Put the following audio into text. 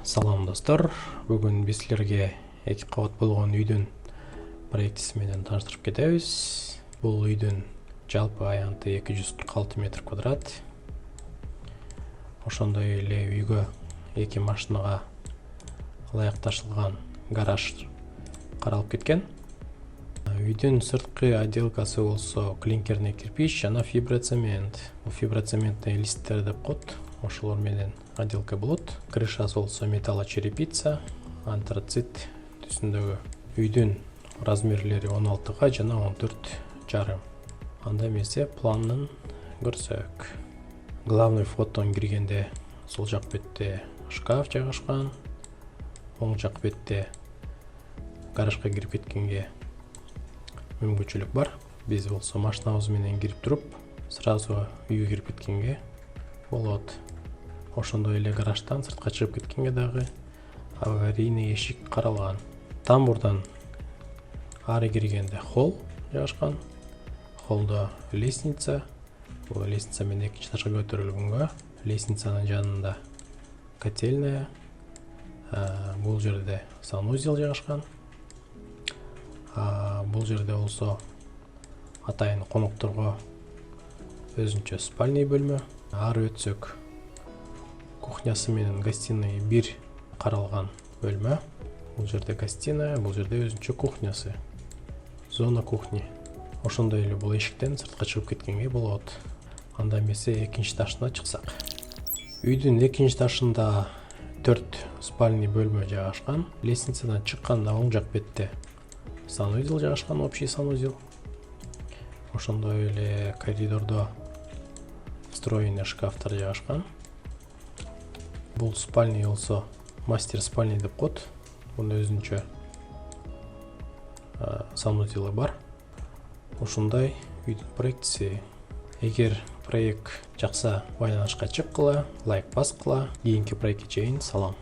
Салам достор, бүгін биз силерге 2 кабат болгон үйдүн проектиси менен тааныштырып кетебиз. Бул үйдүн жалпы аянты 246 метр квадрат. Ошондой эле үйгө 2 машинага ылайыкташылган гараж каралып кеткен. Үйдүн сырткы отделкасы болсо клинкерный кирпич жана фиброцемент. Бул фиброцементный листтер деп коет. Ошолор менен отделка болот. Крышасы болсо металлочерепица, антрацит түсүндөгү. Үйдүн размерлери 16 жана 14,5. Анда эмесе планын көрсөк. Главный входдон киргенде сол жак бетте шкаф жайгашкан. Оң жак бетте гаражга кирип кеткенге мүмкүнчүлүк бар. Биз болсо машинабыз менен кирип туруп, сразу үйгө кирип кеткенге болот. Ошондой эле гараждан сыртка чыгып кеткенге дагы аварийный эшик каралган. Тамбурдан ары киргенде холл жайгашкан. Холлдо лестница. Бул лестница менен экинчи этажга көтөрүлгөнгө. Лестницанын жанында котельная. Бул жерде санузел жайгашкан. Бул жерде болсо атайын конокторго өзүнчө спальный бөлмө. Ары өтсөк кухнясы менен гостиный бир каралган бөлмө. Бул жерде гостиная, бул жерде өзүнчө кухнясы. Зона кухни. Ошондой эле бул эшиктен сыртка чыгып кеткенге болот. Анда эмесе экинчи этажына чыксак. Үйдүн экинчи этажында 4 спальный бөлмө жайгашкан. Лестницадан чыкканда оң жак бетте санузел жайгашкан, общий санузел. Ошондой эле коридордо встроенный шкафтар жайгашкан. Бул спальный болсо мастер спальный деп коет. Мунда өзүнчө санузелы бар. Ошондой үйдүн проектиси. Эгер проект жакса, байланышка чыккыла, лайк баскыла. Кийинки проектке чейин салам.